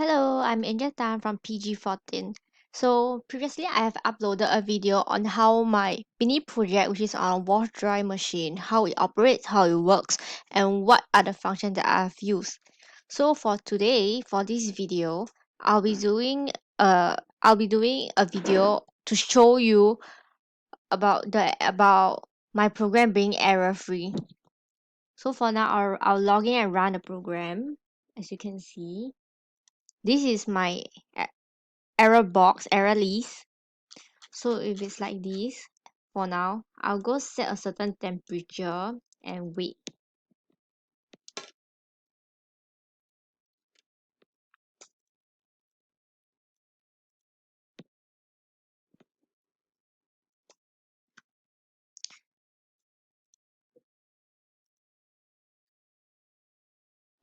Hello, I'm Angel Tan from PG14. So previously I have uploaded a video on how my mini project, which is on WashDryMachine, how it operates, how it works, and what are the functions that I have used. So for today, for this video, I'll be doing a video to show you about my program being error free. So for now, I'll log in and run the program. As you can see, this is my error box, error list. So if it's like this, for now, I'll go set a certain temperature and wait.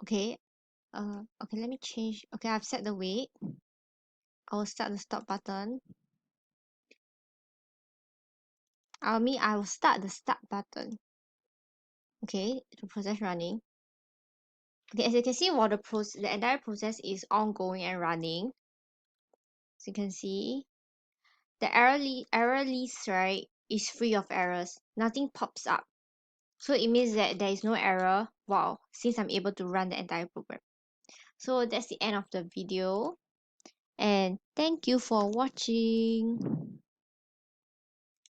Okay, okay, let me change. Okay, I've set the wait. I will start the stop button. I will start the start button. Okay, the process running. Okay, as you can see, while the entire process is ongoing and running, as you can see, the error list, right, is free of errors. Nothing pops up. So it means that there is no error. Wow, since I'm able to run the entire program. So that's the end of the video, and thank you for watching.